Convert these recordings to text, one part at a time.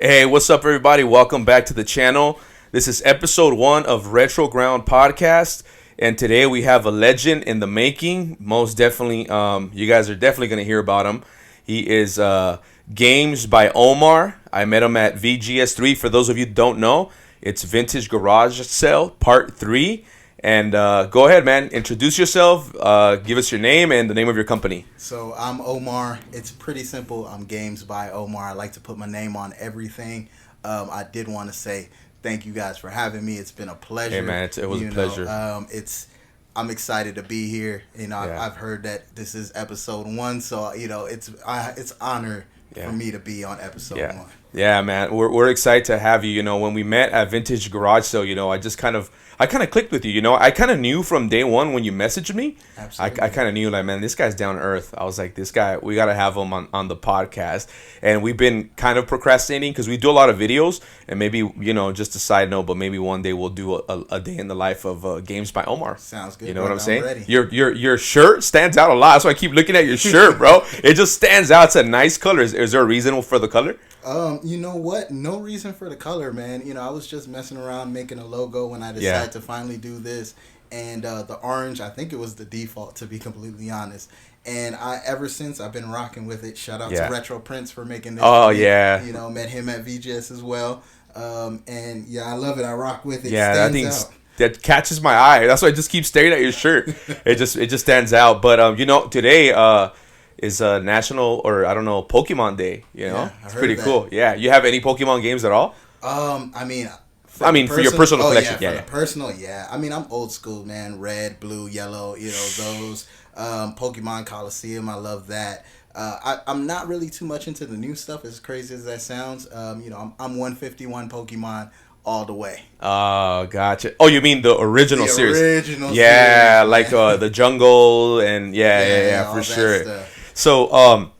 Hey, what's up, everybody? Welcome back to the channel. This is episode 1 of Retro Ground Podcast, and today we have a legend in the making. Most definitely, you guys are definitely going to hear about him. He is Games by Omar. I met him at VGS3. For those of you who don't know, it's Vintage Garage Sale Part 3. And go ahead, man. Introduce yourself. Give us your name and the name of your company. So I'm Omar. It's pretty simple. I'm Games by Omar. I like to put my name on everything. I did want to say thank you guys for having me. It's been a pleasure. Hey, man, it was a pleasure. I'm excited to be here. Yeah. I've heard that this is episode 1, so it's honor for me to be on episode 1. Yeah, man. We're excited to have you. When we met at Vintage Garage Sale, I kind of clicked with you. I kind of knew from day one when you messaged me. Absolutely. I kind of knew, like, man, this guy's down to earth. I was like, this guy, we got to have him on the podcast. And we've been kind of procrastinating because we do a lot of videos. And maybe, just a side note, but maybe one day we'll do a day in the life of Games by Omar. Sounds good. You know what I'm saying? Ready. Your shirt stands out a lot. That's why I keep looking at your shirt, bro. It just stands out. It's a nice color. Is there a reason for the color? You know what? No reason for the color, man. I was just messing around making a logo when I decided to finally do this. And the orange, I think it was the default, to be completely honest. And ever since, I've been rocking with it. Shout out to Retro Prince for making this. Oh, yeah. Met him at VGS as well. And I love it. I rock with it. Yeah, it stands out. That catches my eye. That's why I just keep staring at your shirt. It just stands out. But today is National, or I don't know, Pokemon Day. It's pretty cool. Yeah, you have any Pokemon games at all? For your personal collection. Personal, yeah. I'm old school, man. Red, blue, yellow. Those Pokemon Coliseum. I love that. I'm not really too much into the new stuff, as crazy as that sounds. I'm 151 Pokemon all the way. Oh, gotcha. Oh, you mean the original series? Original yeah, series, like the jungle and for sure. Stuff. So,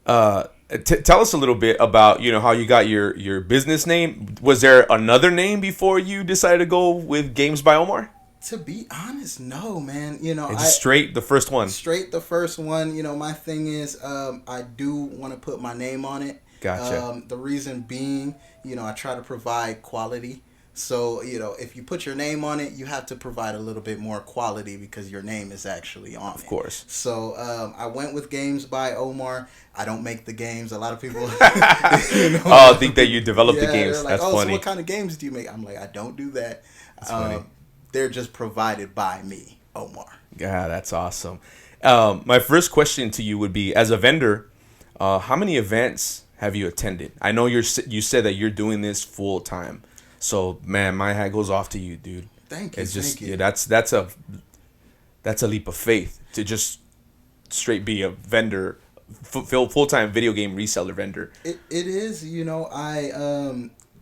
tell us a little bit about how you got your business name. Was there another name before you decided to go with Games by Omar? To be honest, no, man. Straight the first one. Straight the first one. My thing is, I do want to put my name on it. Gotcha. The reason being, I try to provide quality. So, if you put your name on it, you have to provide a little bit more quality because your name is actually on it. Of course. So, I went with Games by Omar. I don't make the games. A lot of people think that you develop the games. Like, That's funny. So what kind of games do you make? I'm like, I don't do that. That's funny. They're just provided by me, Omar. Yeah, that's awesome. My first question to you would be, as a vendor, how many events have you attended? I know you said that you're doing this full time. So, man, my hat goes off to you, dude. Thank you. It's just thank you. that's a leap of faith to just straight be a vendor, full-time video game reseller vendor. It is,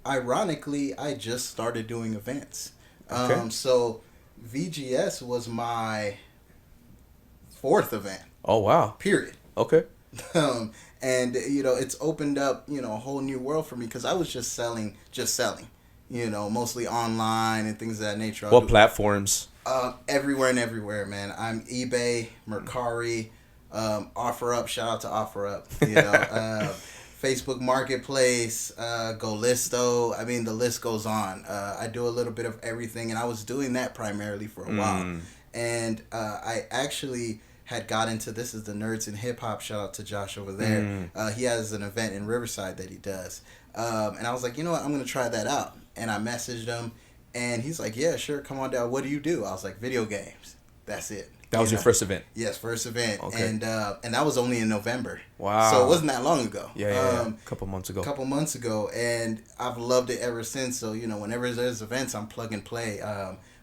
ironically, I just started doing events. Okay. So VGS was my 4th event. Oh, wow. Period. Okay. And it's opened up, a whole new world for me because I was just selling. Mostly online and things of that nature. What platforms? Everywhere and everywhere, man. I'm eBay, Mercari, OfferUp. Shout out to OfferUp. Facebook Marketplace, GoListo. The list goes on. I do a little bit of everything, and I was doing that primarily for a while. And I actually had got into, this is the Nerds in Hip Hop. Shout out to Josh over there. He has an event in Riverside that he does. And I was like, you know what, I'm going to try that out. And I messaged him, and he's like, yeah, sure, come on down. What do you do? I was like, video games. That's it. That was your first event? Yes, first event. Okay. And that was only in November. Wow. So it wasn't that long ago. Yeah. A couple months ago. And I've loved it ever since. So, whenever there's events, I'm plug and play.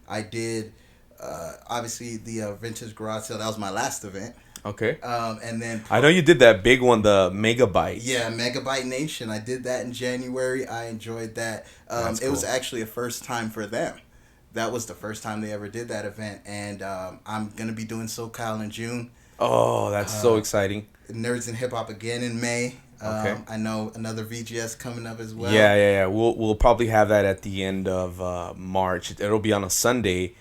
I did, obviously, the Vintage Garage Sale. That was my last event. Okay. And then I know you did that big one, the Megabyte. Yeah, Megabyte Nation. I did that in January. I enjoyed that. It was actually a first time for them. That was the first time they ever did that event, and I'm gonna be doing SoCal in June. Oh, that's so exciting! Nerds in Hip Hop again in May. Okay. I know another VGS coming up as well. Yeah. We'll probably have that at the end of March. It'll be on a Sunday.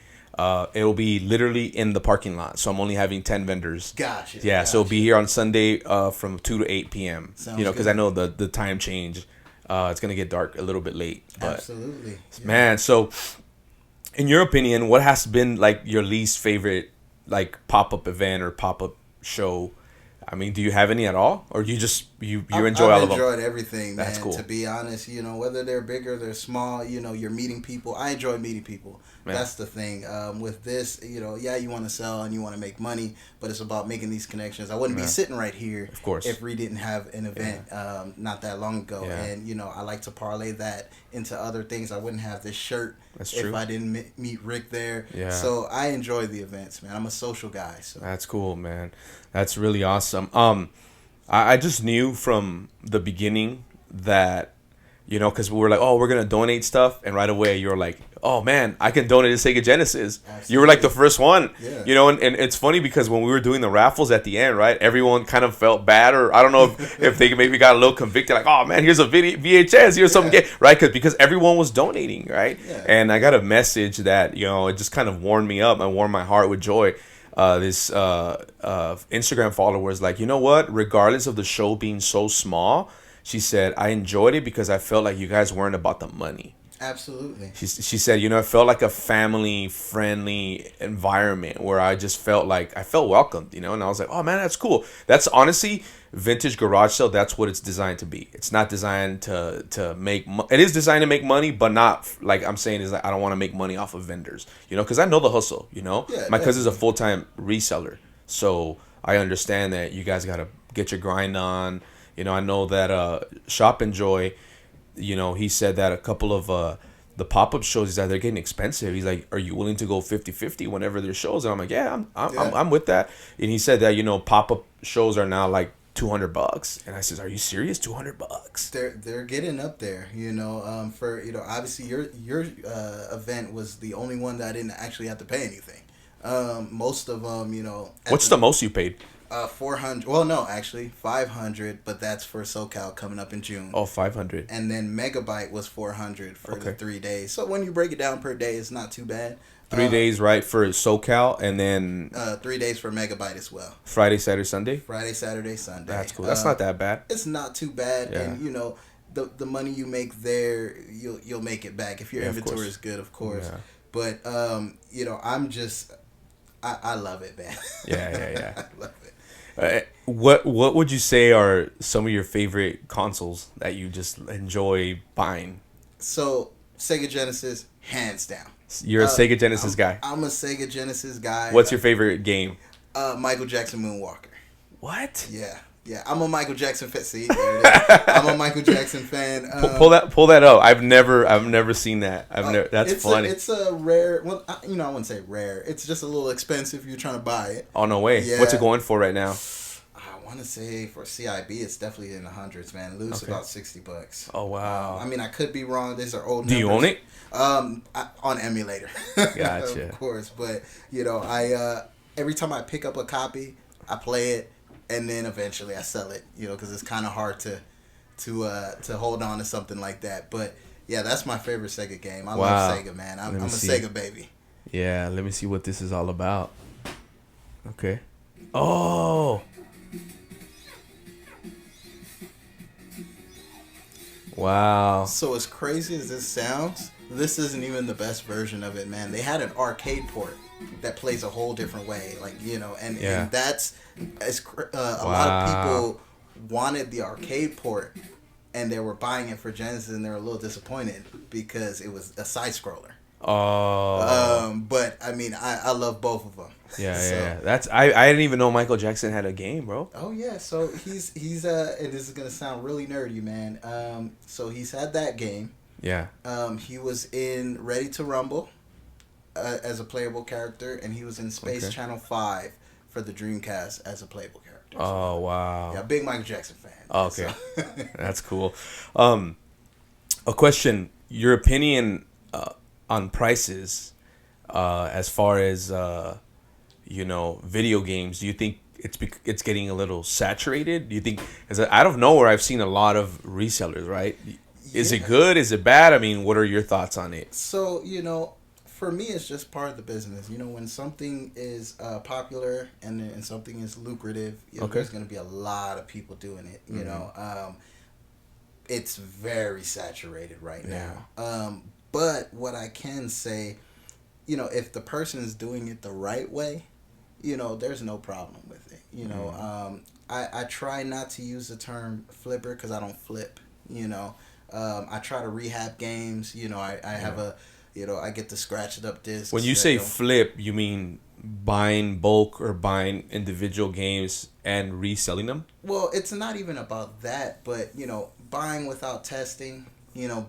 It'll be literally in the parking lot. So I'm only having 10 vendors. Gotcha. Yeah, so it'll be here on Sunday from 2 to 8 p.m. Sounds because good. I know the time change It's gonna get dark a little bit late. But Absolutely, man, so in your opinion, what has been like your least favorite like pop up event or pop up show? I mean, do you have any at all, or do you just you enjoy all of them? I've enjoyed everything, man. That's cool. To be honest, whether they're big or they're small, you're meeting people. I enjoy meeting people. Man. That's the thing. With this, you want to sell and you want to make money, but it's about making these connections. I wouldn't be sitting right here, of course, if we didn't have an event not that long ago. Yeah. And I like to parlay that into other things. I wouldn't have this shirt if I didn't meet Rick there. Yeah. So I enjoy the events, man. I'm a social guy. So that's cool, man. That's really awesome. I just knew from the beginning that, because we were like, oh, we're going to donate stuff. And right away, you were like, oh, man, I can donate to Sega Genesis. Absolutely. You were like the first one. Yeah. And it's funny because when we were doing the raffles at the end, right, everyone kind of felt bad. Or I don't know if they maybe got a little convicted, like, oh, man, here's a VHS. Here's something, right? Because everyone was donating, right? Yeah. And I got a message that, it just kind of warmed me up and warmed my heart with joy. This Instagram follower was like, you know what? Regardless of the show being so small, she said, I enjoyed it because I felt like you guys weren't about the money. Absolutely. She said, it felt like a family-friendly environment where I just felt like I felt welcomed, and I was like, oh, man, that's cool. That's honestly, vintage garage sale, that's what it's designed to be. It's not designed to make it is designed to make money, but not like I'm saying is like I don't want to make money off of vendors, because I know the hustle, my cousin's a full-time reseller, so I understand that you guys got to get your grind on. I know that Shop Enjoy, he said that a couple of the pop-up shows, they're getting expensive. He's like, are you willing to go 50-50 whenever there's shows? And I'm like, yeah, I'm with that. And he said that, pop-up shows are now like $200. And I says, are you serious? $200? They're getting up there, for, obviously your event was the only one that I didn't actually have to pay anything. Most of them, what's the most you paid? 400. Well, no, actually 500, but that's for SoCal coming up in June. Oh, 500. And then Megabyte was 400 for the 3 days. So when you break it down per day, it's not too bad. 3 days, right, for SoCal, and then 3 days for Megabyte as well. Friday, Saturday, Sunday. Friday, Saturday, Sunday. That's cool. That's not that bad. It's not too bad, yeah. And the money you make there, you'll make it back if your inventory is good, of course. Yeah. But I'm just I love it, man. Yeah. I love it. What would you say are some of your favorite consoles that you just enjoy buying? So Sega Genesis, hands down. You're a Sega Genesis guy. I'm a Sega Genesis guy. What's your favorite game? Michael Jackson Moonwalker. What? Yeah. I'm a Michael Jackson fan. See, there it is. I'm a Michael Jackson fan. Pull that up. I've never seen that. That's funny. It's a rare. Well, I wouldn't say rare. It's just a little expensive if you're trying to buy it. Oh no way! Yeah. What's it going for right now? I want to say for CIB, it's definitely in the hundreds, man. Loose about $60. Oh wow! I could be wrong. These are old. Do you own it? On emulator. Gotcha. Of course, but I every time I pick up a copy, I play it. And then eventually I sell it, because it's kind of hard to hold on to something like that. But yeah, that's my favorite Sega game. I love Sega, man. I'm a Sega baby. Yeah, let me see what this is all about. Okay. Oh. Wow. So as crazy as this sounds, this isn't even the best version of it, man. They had an arcade port that plays a whole different way, and that's a lot of people wanted the arcade port, and they were buying it for Genesis, and they were a little disappointed because it was a side scroller. Oh. But I love both of them. Yeah. That's I didn't even know Michael Jackson had a game, bro. Oh yeah, so he's and this is gonna sound really nerdy, man. So he's had that game. Yeah. He was in Ready to Rumble. As a playable character, and he was in Space Channel 5 for the Dreamcast as a playable character. Oh wow! Yeah, big Michael Jackson fan. Okay, so. That's cool. A question: your opinion on prices, as far as video games? Do you think it's getting a little saturated? Do you think, as out of nowhere, I've seen a lot of resellers, right? Is it good? Is it bad? I mean, what are your thoughts on it? So for me, it's just part of the business. When something is popular and something is lucrative, there's going to be a lot of people doing it. it's very saturated right Yeah. now. But what I can say, if the person is doing it the right way, there's no problem with it. I try not to use the term flipper because I don't flip. I try to rehab games. I have I get the scratched up discs. When you say flip, you mean buying bulk or buying individual games and reselling them? Well, it's not even about that, but buying without testing.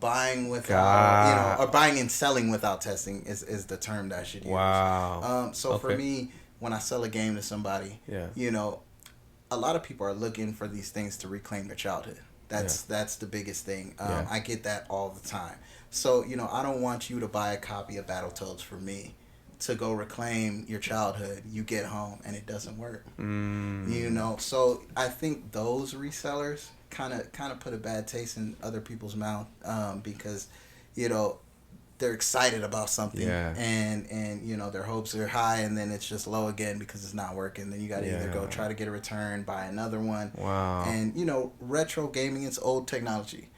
Buying without or buying and selling without testing is the term that I should use. Wow. So for me, when I sell a game to somebody, a lot of people are looking for these things to reclaim their childhood. That's the biggest thing. I get that all the time. So I don't want you to buy a copy of Battletoads for me to go reclaim your childhood. You get home and it doesn't work. So I think those resellers kind of put a bad taste in other people's mouth because they're excited about something and their hopes are high and then it's just low again because it's not working. Then you got to either go try to get a return, buy another one. Wow. And retro gaming, it's old technology.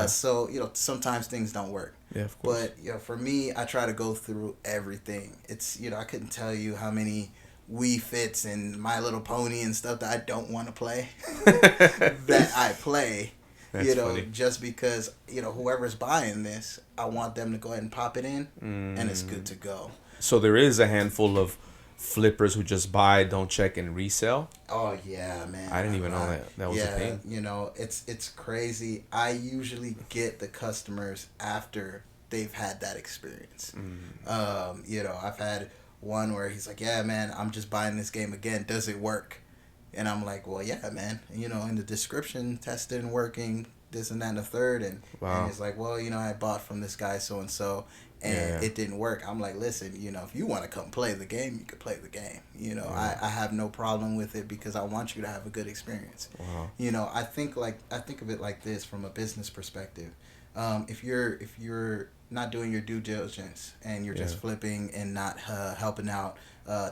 So sometimes things don't work. Yeah, of course. But for me, I try to go through everything. It's I couldn't tell you how many Wii Fits and My Little Pony and stuff that I don't want to play that I play. That's funny. Just because whoever's buying this, I want them to go ahead and pop it in, and it's good to go. So there is a handful of flippers who just buy, don't check, and resell. Oh yeah, man! I didn't even know that was a thing. It's crazy. I usually get the customers after they've had that experience. I've had one where he's like, "Yeah, man, I'm just buying this game again. Does it work?" And I'm like, well, yeah, man. In the description, tested and working, this and that and the third. And he's like, well, I bought from this guy so and so, and it didn't work. I'm like, listen, if you want to come play the game, you can play the game. I have no problem with it because I want you to have a good experience. Wow. I think of it like this from a business perspective. If you're not doing your due diligence and you're just flipping and not helping out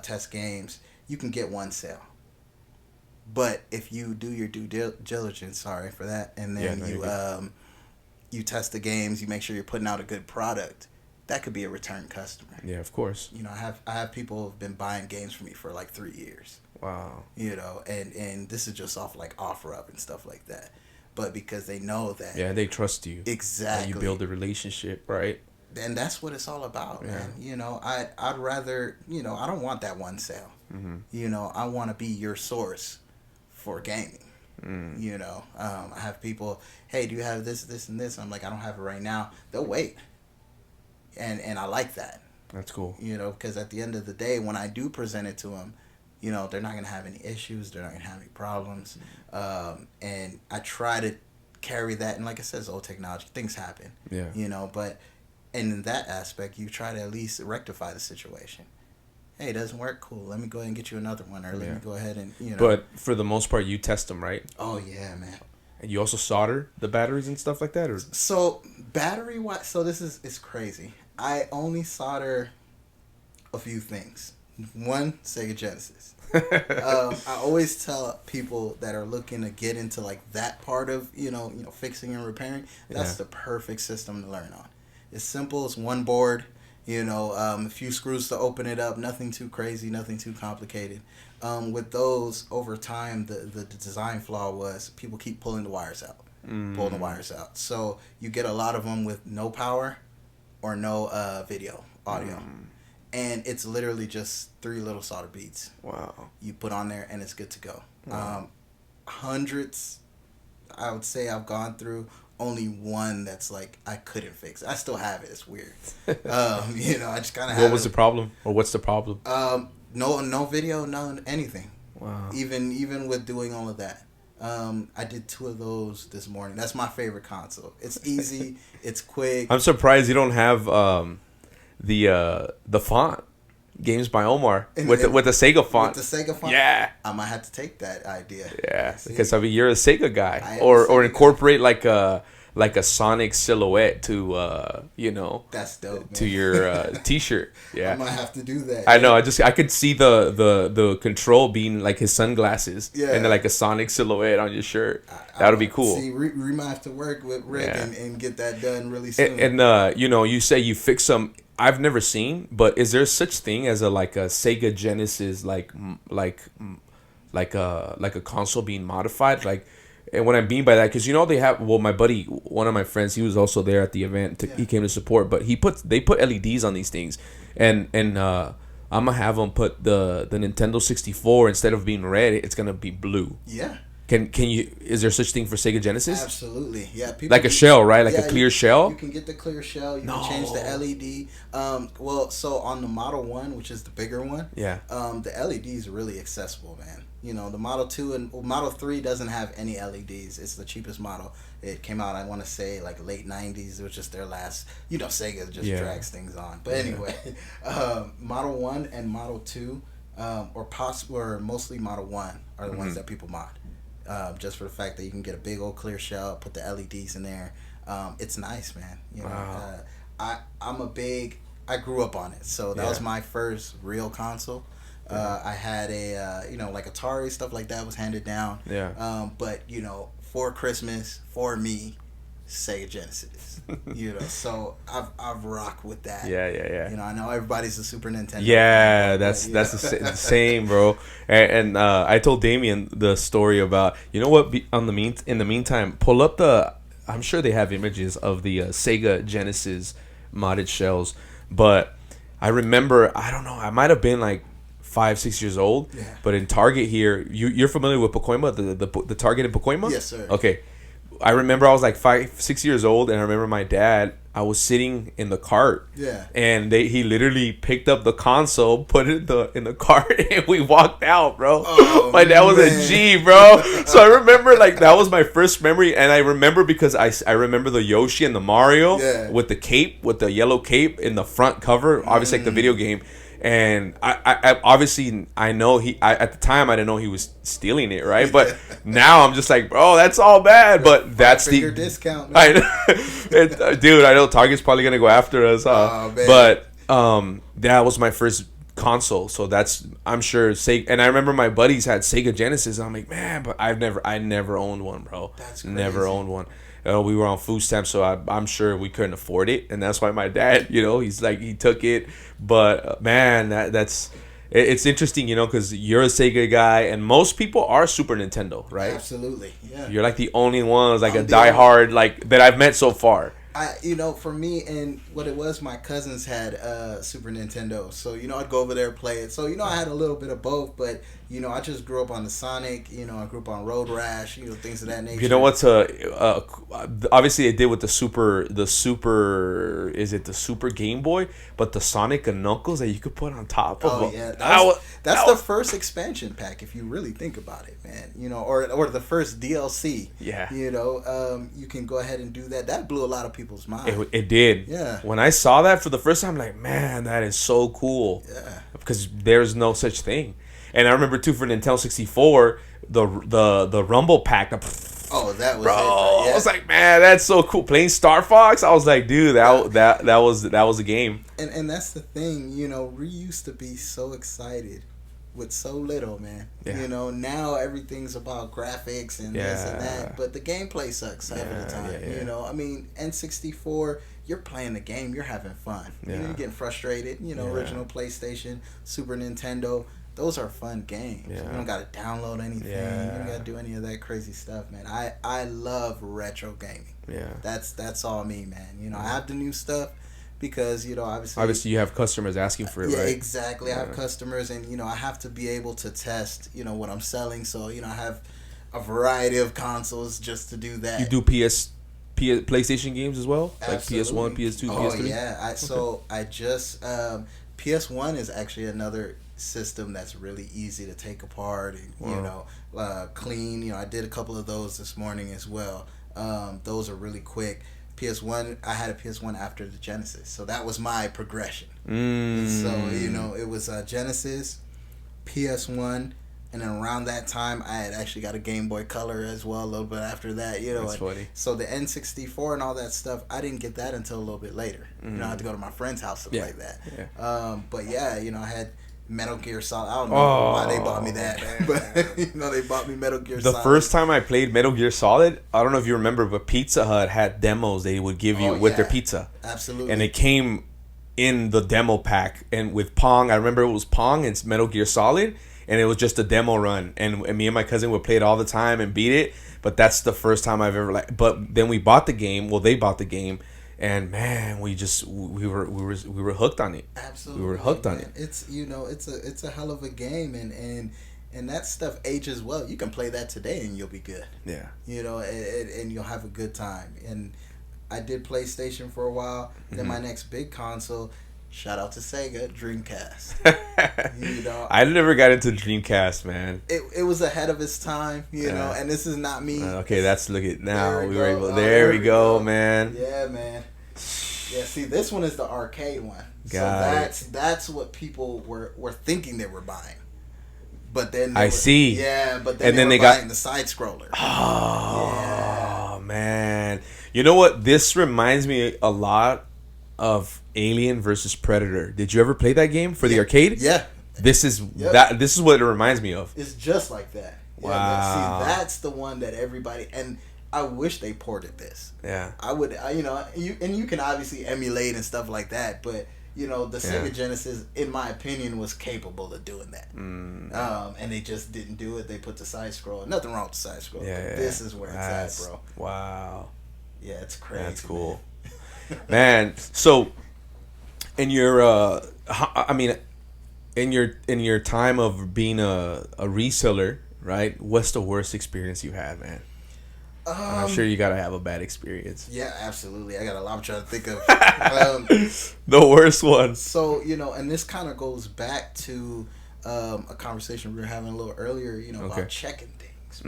test games, you can get one sale. But if you do your due diligence, sorry for that, and then you test the games, you make sure you're putting out a good product, that could be a return customer. Yeah, of course. I have people who've been buying games from me for like 3 years. Wow. And this is just off like OfferUp and stuff like that. But because they know that. Yeah, they trust you. Exactly. You build a relationship, right? And that's what it's all about, man. I'd rather, I don't want that one sale. I want to be your source for gaming. I have people, hey, do you have this and this? I'm like, I don't have it right now. They'll wait. And I like that. That's cool. Because at the end of the day, when I do present it to them, they're not going to have any issues. They're not going to have any problems. And I try to carry that. And like I said, it's old technology. Things happen. Yeah. But in that aspect, you try to at least rectify the situation. Hey, it doesn't work. Cool. Let me go ahead and get you another one. Or let me go ahead and, But for the most part, you test them, right? Oh, yeah, man. And you also solder the batteries and stuff like that? Or? So, battery-wise, so it's crazy. I only solder a few things. One, Sega Genesis. I always tell people that are looking to get into like that part of, fixing and repairing, that's the perfect system to learn on. It's simple. It's one board. A few screws to open it up. Nothing too crazy. Nothing too complicated. With those, over time, the design flaw was people keep pulling the wires out. Pulling the wires out. So you get a lot of them with no power or no audio. And it's literally just 3 little solder beads. Wow. You put on there and it's good to go. Wow. Hundreds, I would say I've gone through. Only one that's like I couldn't fix. I still have it. It's weird. I just kind of. What was the problem, or what's the problem? No video, no anything. Wow. Even with doing all of that, I did 2 of those this morning. That's my favorite console. It's easy. It's quick. I'm surprised you don't have the font. Games by Omar with the Sega font. With the Sega font? Yeah. I might have to take that idea. Yeah, because you're a Sega guy. Or incorporate like a like a Sonic silhouette to That's dope, man. to your t-shirt. Yeah, I might have to do that. I know. I could see the control being like his sunglasses, Yeah. and then like a Sonic silhouette on your shirt. That would be cool. See, we might have to work with Rick Yeah. and get that done really soon. And you say you fix some. I've never seen, but is there such thing as a Sega Genesis like a console being modified? Like, and what I mean by that, because they have, well, my buddy, one of my friends, he was also there at the event. He came to support, but they put LEDs on these things, and I'm gonna have them put the Nintendo 64, instead of being red, it's gonna be blue. Yeah. Can you? Is there such thing for Sega Genesis? Absolutely, yeah. Like a shell, right? Like a clear shell. You can get the clear shell. You can change the LED. So on the Model 1, which is the bigger one, the LEDs are really accessible, man. The Model 2 and Model 3 doesn't have any LEDs. It's the cheapest model. It came out, I want to say, like late 90s. It was just their last. Sega just drags things on. But anyway, Model 1 and Model 2, or mostly Model 1, are the ones that people mod. Just for the fact that you can get a big old clear shell, put the LEDs in there. It's nice, man. Wow. I grew up on it, so that was my first real console. I had a like Atari, stuff like that was handed down. But for Christmas, for me, Sega Genesis. So I've rocked with that. Yeah. I know everybody's a Super Nintendo. Yeah, that's the same, bro. And I told Damien the story about, what, in the meantime, pull up I'm sure they have images of the Sega Genesis modded shells, but I remember, I don't know, I might have been like 5-6 years old, but in Target here, you're familiar with Pacoima, the Target in Pacoima? Yes, sir. Okay. I remember I was like 5-6 years old, and I remember my dad, I was sitting in the cart, and he literally picked up the console, put it in the cart, and we walked out, bro. My dad was a G, bro. So I remember, that was my first memory, and I remember because I remember the Yoshi and the Mario with the cape, with the yellow cape in the front cover, obviously like the video game. And I obviously, I know at the time I didn't know he was stealing it, right? But now I'm just like, bro, that's all bad. But that's the discount, man. Dude, I know Target's probably gonna go after us, huh? But that was my first console, so I'm sure Sega. And I remember my buddies had Sega Genesis, and I'm like, man, but I never owned one, bro. That's crazy. Never owned one. We were on food stamps, so I'm sure we couldn't afford it, and that's why my dad, he's like, he took it. But man, it's interesting, because you're a Sega guy, and most people are Super Nintendo, right? Absolutely, yeah. You're like the only ones, like a diehard, that I've met so far. For me, and what it was, my cousins had Super Nintendo, so I'd go over there and play it. So I had a little bit of both, but I just grew up on the Sonic. I grew up on Road Rash, things of that nature. You know what's obviously they did with the Super, is it the Super Game Boy? But the Sonic and Knuckles that you could put on top of. Oh yeah, that's the first expansion pack, if you really think about it, man. Or the first DLC. Yeah. You can go ahead and do that. That blew a lot of people's mind. It did. Yeah. When I saw that for the first time, I'm like, man, that is so cool. Yeah. Because there's no such thing. And I remember too, for Nintendo 64, the Rumble Pack. Oh, that was bro, it. Yeah. I was like, man, that's so cool. Playing Star Fox, I was like, dude, that was a game. And that's the thing, we used to be so excited with so little, man. Yeah. Now everything's about graphics and this and that, but the gameplay sucks half of the time. I mean, N64, you're playing the game, you're having fun. You're getting frustrated. Original PlayStation, Super Nintendo. Those are fun games. You don't got to download anything. You don't got to do any of that crazy stuff, man. I love retro gaming. Yeah. That's all me, man. I have the new stuff because, obviously you have customers asking for it, right? right? Exactly. I have customers, and, I have to be able to test, what I'm selling. So, I have a variety of consoles just to do that. You do PlayStation games as well? Absolutely. Like PS1, PS2, PS3? Oh, yeah. So I just... PS1 is actually another system that's really easy to take apart and clean. I did a couple of those this morning as well. Those are really quick. PS1, I had a PS1 after the Genesis, so that was my progression. So it was Genesis, PS1, And then around that time, I had actually got a Game Boy Color as well. A little bit after that, you know. That's funny. So the N64 and all that stuff, I didn't get that until a little bit later. You know, I had to go to my friend's house to play that. Yeah. But yeah, you know, I had Metal Gear Solid. I don't know why they bought me that, but you know, they bought me Metal Gear Solid. The first time I played Metal Gear Solid, I don't know if you remember, but Pizza Hut had demos they would give you with their pizza. Absolutely. And it came in the demo pack, and with Pong, I remember it was Pong and Metal Gear Solid, and it was just a demo run, and me and my cousin would play it all the time and beat it. But that's the first time I've ever but then we bought the game. Well, they bought the game, and man, we were hooked on it. Absolutely, we were hooked on it. It's, you know, it's a hell of a game, and that stuff ages well. You can play that today and you'll be good. Yeah, you know, and you'll have a good time. And I did PlayStation for a while. Then my next big console, shout out to Sega, Dreamcast. You know, I never got into Dreamcast, man. It was ahead of its time, you know. And this is not me. Okay, that's look at now. There we go, man. Yeah, man. Yeah, see, this one is the arcade one. That's what people were thinking they were buying. But then see. Yeah, but then they got the side scroller. Oh, man. You know what? This reminds me a lot of Alien versus Predator. Did you ever play that game for the arcade? Yeah. This is what it reminds me of. It's just like that. Wow. Yeah, see, that's the one that everybody, and I wish they ported this. Yeah. You know, you can obviously emulate and stuff like that, but you know, the Sega Genesis, in my opinion, was capable of doing that. And they just didn't do it. They put the side scroll. Nothing wrong with the side scroll. Yeah, this is where it's at, bro. Wow. Yeah, it's crazy. That's cool. Man, so in your in your time of being a reseller, right? What's the worst experience you had, man? I'm sure you gotta have a bad experience. Yeah, absolutely. I got a lot I'm trying to think of. The worst one. So, you know, and this kind of goes back to a conversation we were having a little earlier, you know, about checking things.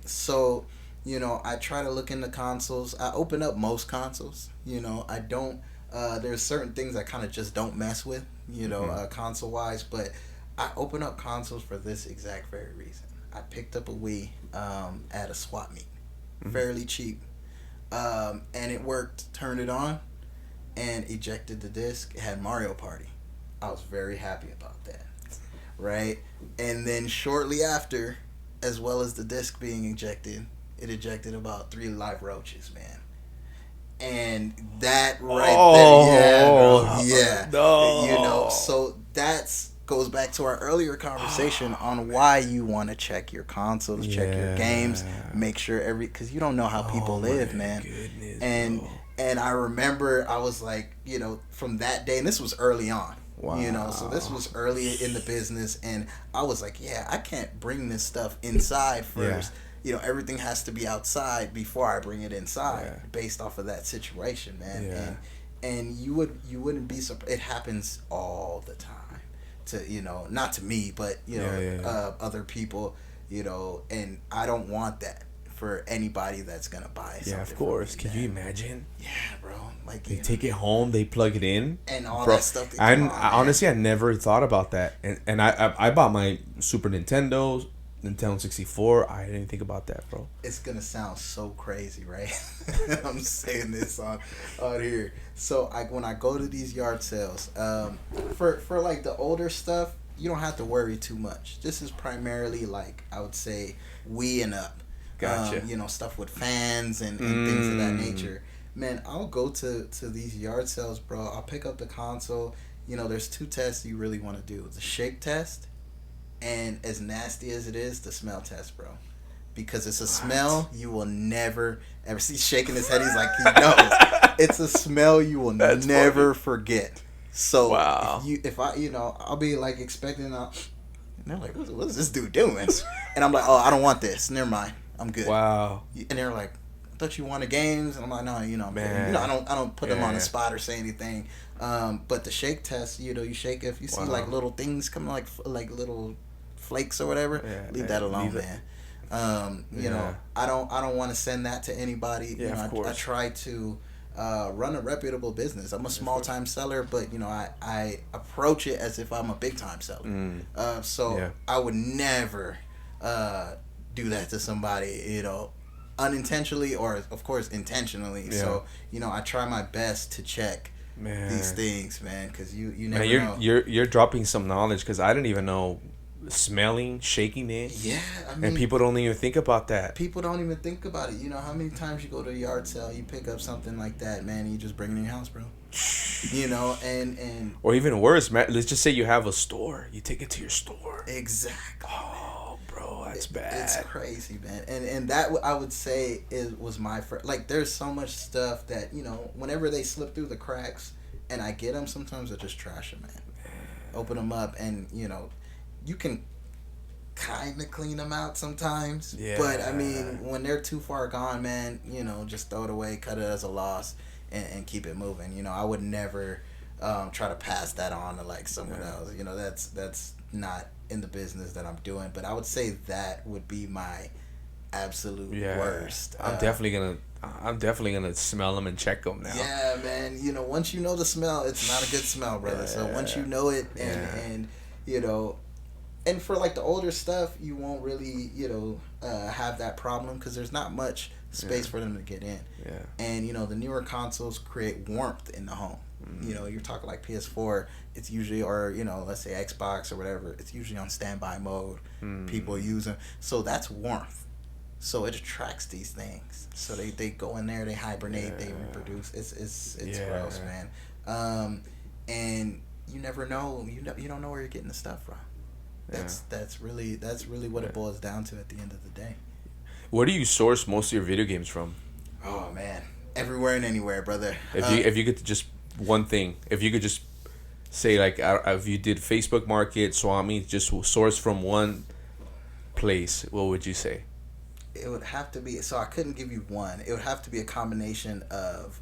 So, you know, I try to look into consoles. I open up most consoles. You know, I don't. There's certain things I kind of just don't mess with, you know, console wise. But I open up consoles for this exact very reason. I picked up a Wii at a swap meet, fairly cheap, and it worked. Turned it on, and ejected the disc. It had Mario Party. I was very happy about that, right? And then shortly after, as well as the disc being ejected, it ejected about 3 live roaches, man. And that there, no. You know, so that's goes back to our earlier conversation on why you want to check your consoles, check your games, make sure because you don't know how people live, man. Goodness, and I remember I was like, you know, from that day, and this was early on. Wow. You know, so this was early in the business, and I was like, yeah, I can't bring this stuff inside first. You know, everything has to be outside before I bring it inside, based off of that situation, man. Yeah. And you wouldn't be surprised. It happens all the time. To, you know, not to me, but you know, other people, you know, and I don't want that for anybody that's gonna buy something. Yeah, of course. Can you imagine? Yeah, bro. Like they take it home, they plug it in, and all that stuff. Honestly, I never thought about that, and I bought my Super Nintendo 64. I didn't think about that, bro. It's gonna sound so crazy, right? I'm saying this on here. So when I go to these yard sales, for like the older stuff, you don't have to worry too much. This is primarily like, I would say, Wii and up. Gotcha. You know, stuff with fans and things of that nature. Man, I'll go to these yard sales, bro. I'll pick up the console. You know, there's 2 tests you really want to do: the shake test, and as nasty as it is, the smell test, bro. Because it's a smell you will never ever see. Shaking his head, he's like, he knows. It's a smell you will never forget. So if I, you know, I'll be like expecting, and they're like, what's this dude doing? And I'm like, oh, I don't want this. Never mind, I'm good. Wow. And they're like, I thought you wanted games, and I'm like, no, you know, man. You know, I don't put them on the spot or say anything. But the shake test, you know, you shake if you see like little things coming, like little flakes or whatever, leave that alone, man. You know, I don't want to send that to anybody. Yeah, you know, of course. I try to run a reputable business. I'm a small time seller, but I approach it as if I'm a big time seller. So I would never do that to somebody, unintentionally or of course intentionally. So I try my best to check these things, man, because you never know. You're dropping some knowledge, because I didn't even know smelling, shaking it. Yeah, I mean, and people don't even think about that. People don't even think about it. How many times you go to a yard sale, you pick up something like that, man, and you just bring it in your house, bro. And or even worse, man. Let's just say you have a store, you take it to your store. Exactly. Oh, bro, that's bad. It's crazy, man. And that I would say was my first. Like, there's so much stuff that whenever they slip through the cracks, and I get them, sometimes I just trash them, man. Open them up, and you can kind of clean them out sometimes. Yeah. But I mean, when they're too far gone, man, just throw it away, cut it as a loss, and keep it moving. I would never try to pass that on to like someone else. That's not in the business that I'm doing. But I would say that would be my absolute worst. I'm definitely gonna smell them and check them now. Yeah, man. Once you know the smell, it's not a good smell, brother. Yeah. So once you know it, and and for like the older stuff, you won't really have that problem because there's not much space for them to get in. Yeah. And the newer consoles create warmth in the home. You're talking like PS4. It's usually, or let's say Xbox or whatever. It's usually on standby mode. People use them, so that's warmth. So it attracts these things. So they go in there, they hibernate, they reproduce. It's gross, man. And you never know. You don't know where you're getting the stuff from. That's really what it boils down to at the end of the day. Where do you source most of your video games from? Oh man, everywhere and anywhere, brother. If you could just one thing, if you could just say like if you did Facebook Market, Swami, just source from one place, what would you say? It would have to be, so I couldn't give you one. It would have to be a combination of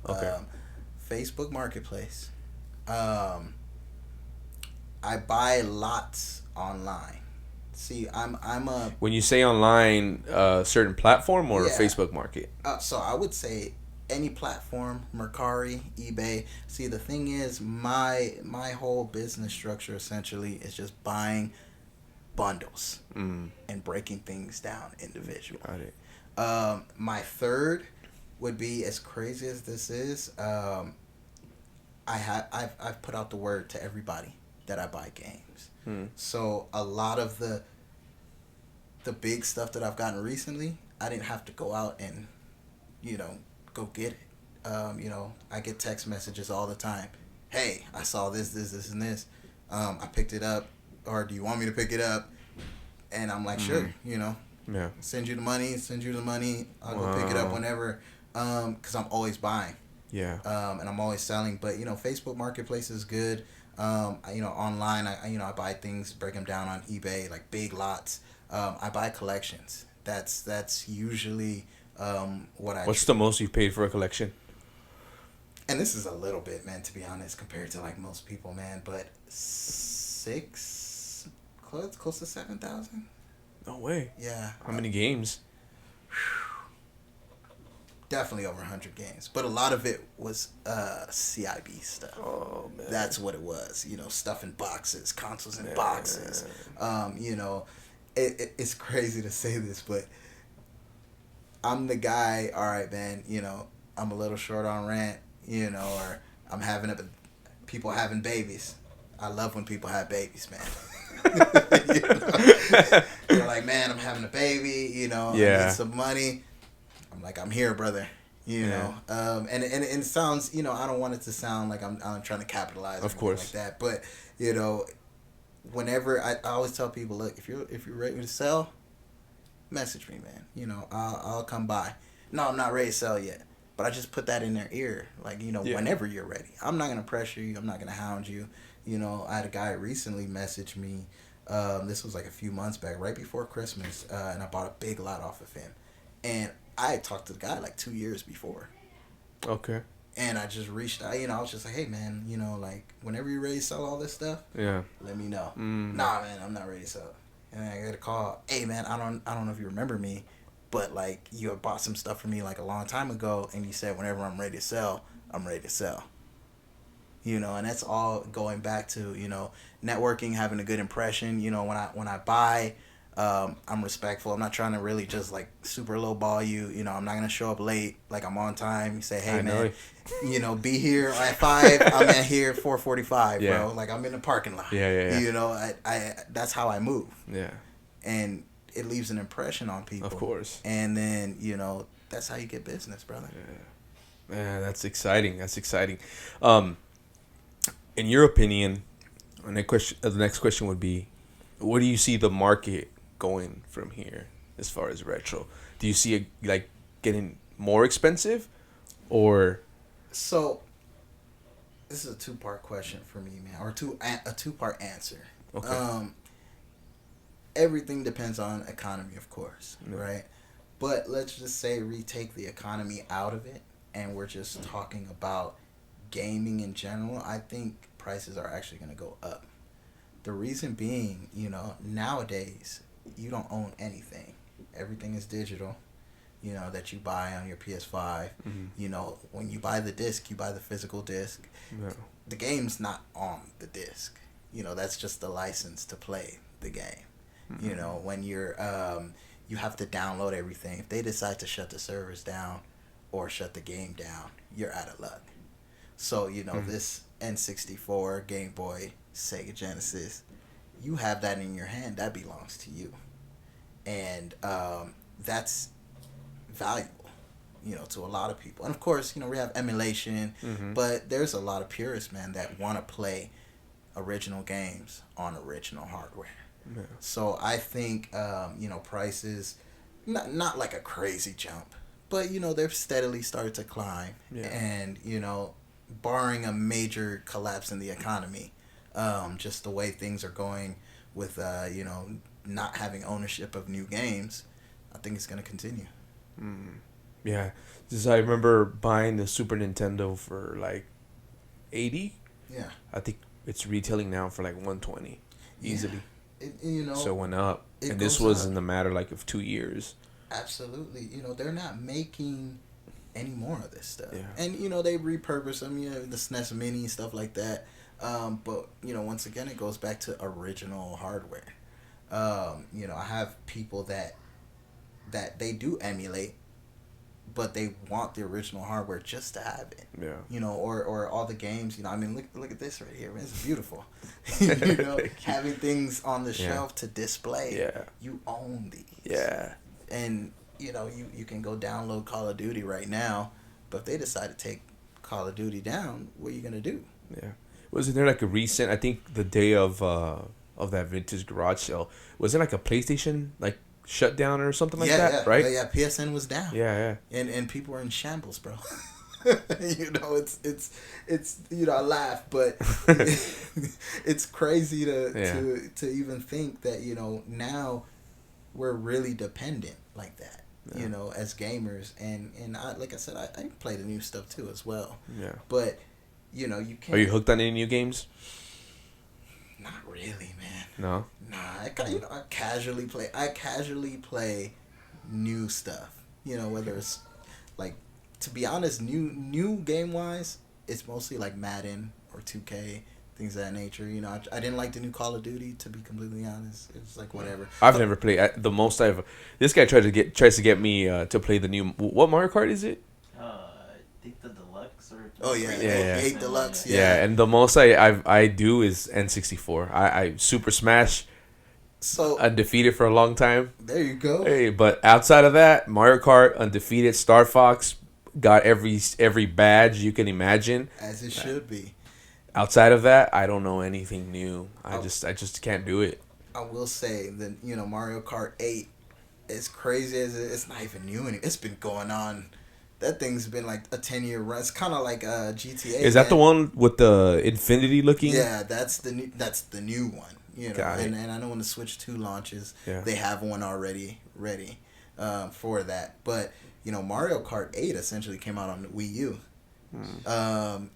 Facebook Marketplace. I buy lots online. See, I'm a. When you say online, certain platform or Facebook Market? So I would say any platform, Mercari, eBay. See, the thing is, my whole business structure essentially is just buying bundles and breaking things down individually. Got it. My third would be, as crazy as this is, I've put out the word to everybody that I buy games. So a lot of the big stuff that I've gotten recently, I didn't have to go out and go get it. I get text messages all the time. Hey, I saw this, and this. I picked it up, or do you want me to pick it up? And I'm like, sure, send you the money. I'll go pick it up whenever, because I'm always buying. Yeah. And I'm always selling. But Facebook Marketplace is good. Online, I buy things, break them down on eBay, like big lots. I buy collections. That's usually what I. What's the most you've paid for a collection? And this is a little bit, man, to be honest, compared to like most people, man. But close to 7,000. No way. Yeah. How many games? Definitely over 100 games, but a lot of it was CIB stuff. Oh man, that's what it was. Stuff in boxes, consoles in boxes. It's crazy to say this, but I'm the guy. All right, man. I'm a little short on rent. Or I'm people having babies. I love when people have babies, man. They're like, man, I'm having a baby. I need some money. I'm like, I'm here, brother. And it sounds, I don't want it to sound like I'm trying to capitalize or of course like that. But whenever I always tell people, look, if you're ready to sell, message me, man. I'll come by. No, I'm not ready to sell yet, but I just put that in their ear, like whenever you're ready. I'm not gonna pressure you. I'm not gonna hound you. I had a guy recently message me. This was like a few months back, right before Christmas, and I bought a big lot off of him, and I had talked to the guy like 2 years before. Okay. And I just reached out, I was just like, hey man, like whenever you're ready to sell all this stuff, let me know. Nah, man, I'm not ready to sell. And I got a call. Hey man, I don't know if you remember me, but like you had bought some stuff for me like a long time ago, and you said whenever I'm ready to sell, I'm ready to sell. You know, and that's all going back to, you know, networking, having a good impression. You know, when I buy, I'm respectful. I'm not trying to really just like super low ball you. You know, I'm not gonna show up late. Like I'm on time. You say, hey man, you know, be here at 5. I'm at here at 4:45, bro. Like I'm in the parking lot. Yeah. You know, I that's how I move. Yeah. And it leaves an impression on people. Of course. And then, you know, that's how you get business, brother. Yeah. Man, that's exciting. That's exciting. In your opinion, the next question would be, where do you see the market going from here as far as retro? Do you see it like getting more expensive, or? So, this is a 2-part question for me, man, or a 2-part answer. Okay. Everything depends on economy, of course, right? But let's just say we take the economy out of it, and we're just talking about gaming in general. I think prices are actually going to go up. The reason being, you know, nowadays you don't own anything. Everything is digital, you know, that you buy on your PS5. Mm-hmm. You know, when you buy the disc, you buy the physical disc. Yeah. The game's not on the disc. You know, that's just the license to play the game. Mm-hmm. You know, when you're you have to download everything. If they decide to shut the servers down or shut the game down, you're out of luck. So, you know, this N64, Game Boy, Sega Genesis, you have that in your hand. That belongs to you. And that's valuable, you know, to a lot of people. And, of course, you know, we have emulation. But there's a lot of purists, man, that want to play original games on original hardware. Yeah. So I think, you know, prices, not like a crazy jump, but, you know, they've steadily started to climb. Yeah. And, you know, barring a major collapse in the economy, just the way things are going with, you know, not having ownership of new games, I think it's going to continue. Yeah. Just, I remember buying the Super Nintendo for like $80. Yeah. I think it's retailing now for like $120 easily. You know, so it went up. And this was in the matter like of 2 years. Absolutely. You know, they're not making any more of this stuff. Yeah. And, you know, they repurpose them, you know, the SNES Mini, stuff like that. But, you know, once again, it goes back to original hardware. You know, I have people that they do emulate, but they want the original hardware just to have it. Yeah. You know, or all the games, you know, I mean, look at this right here, man. It's beautiful. You know, having things on the shelf to display. Yeah. You own these. Yeah. And, you know, you can go download Call of Duty right now, but if they decide to take Call of Duty down, what are you going to do? Yeah. Wasn't there like a recent, I think the day of that vintage garage sale, was it like a PlayStation like shutdown or something like that, right? Yeah, PSN was down. Yeah. And people were in shambles, bro. You know, it's you know, I laugh, but it's crazy to even think that, you know, now we're really dependent like that, you know, as gamers. And I, like I said, I play the new stuff too as well. Yeah. But, you know, you can't. Are you hooked on any new games? Not really, man. No? Nah, I casually play new stuff. You know, whether it's like, to be honest, new game wise, it's mostly like Madden or 2K, things of that nature. You know, I didn't like the new Call of Duty, to be completely honest. It's like whatever. I've never played. The most this guy tries to get me to play the new. What Mario Kart is it? I think the deluxe or. Oh yeah. 8 Deluxe. Yeah, and the most I do is N64. I Super Smash. So undefeated for a long time. There you go. Hey, but outside of that, Mario Kart undefeated. Star Fox got every badge you can imagine. As it should be. Outside of that, I don't know anything new. I just can't do it. I will say that, you know, Mario Kart 8, as crazy as it's not even new anymore. It's been going on. That thing's been like a 10-year run. It's kind of like GTA. Is that the one with the infinity looking? Yeah, that's the new one. You know, and I know when the Switch 2 launches, they have one already ready for that. But, you know, Mario Kart 8 essentially came out on the Wii U.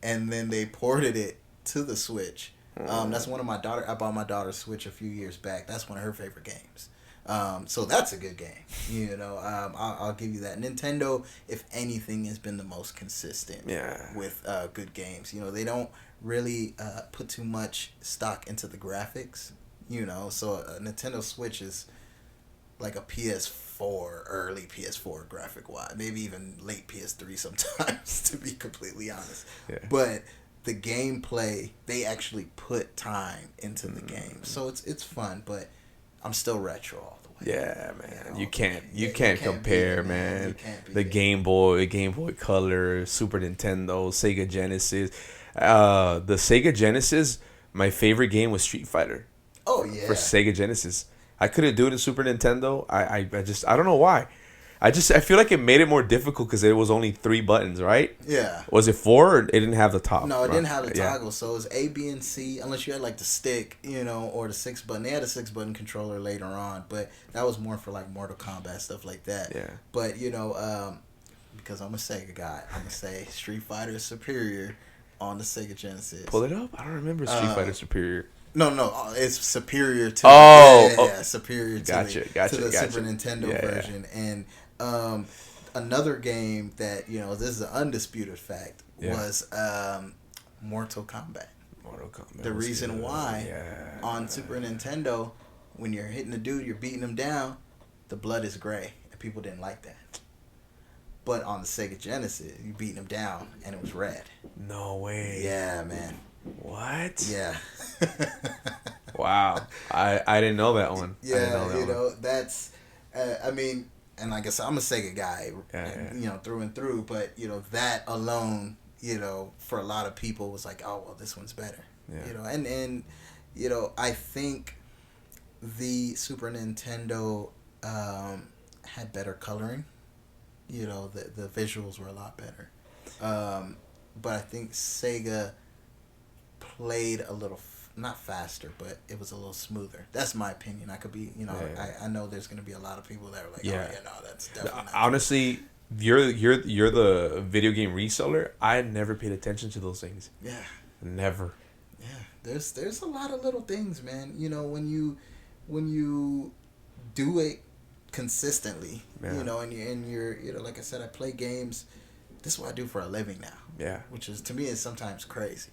And then they ported it to the Switch. That's one of I bought my daughter Switch a few years back. That's one of her favorite games. So that's a good game. You know, I'll give you that. Nintendo, if anything, has been the most consistent with good games. You know, they don't really put too much stock into the graphics. You know, so a Nintendo Switch is like a PS4, early PS4 graphic wise, maybe even late PS3 sometimes, to be completely honest. Yeah. But the gameplay, they actually put time into the game, so it's fun. But I'm still retro all the way. Yeah, man. You know? You can't compare, man. The Game Boy Color, Super Nintendo, Sega Genesis. The Sega Genesis, my favorite game was Street Fighter. Oh yeah. For Sega Genesis, I couldn't do it in Super Nintendo. I don't know why. I feel like it made it more difficult because it was only 3 buttons, right? Yeah. Was it 4 or it didn't have the top? No, it didn't have the toggle. So it was A, B, and C, unless you had like the stick, you know, or the 6 button. They had a 6 button controller later on, but that was more for like Mortal Kombat, stuff like that. Yeah. But, you know, because I'm a Sega guy, I'm going to say Street Fighter is superior on the Sega Genesis. Pull it up? I don't remember Street Fighter superior. No, it's superior to superior to the Super Nintendo version. And another game that, you know, this is an undisputed fact, was Mortal Kombat. The reason why on Super Nintendo, when you're hitting a dude, you're beating him down, the blood is gray, and people didn't like that. But on the Sega Genesis, you're beating him down, and it was red. No way. Yeah, man. What? Yeah. Wow. I didn't know that one. Yeah, you know, that's, I mean, and like I said, I'm a Sega guy, you know, through and through, but, you know, that alone, you know, for a lot of people was like, oh, well, this one's better. Yeah. You know, and you know, I think the Super Nintendo had better coloring. You know, the visuals were a lot better. But I think Sega played a little, not faster, but it was a little smoother. That's my opinion. I could be, you know, I know there's going to be a lot of people that are like, oh, yeah, no, that's definitely not honestly, you're the video game reseller. I never paid attention to those things. Yeah. Never. Yeah. There's a lot of little things, man. You know, when you do it consistently, you know, and you're, you know, like I said, I play games. This is what I do for a living now. Yeah. Which is, to me, is sometimes crazy.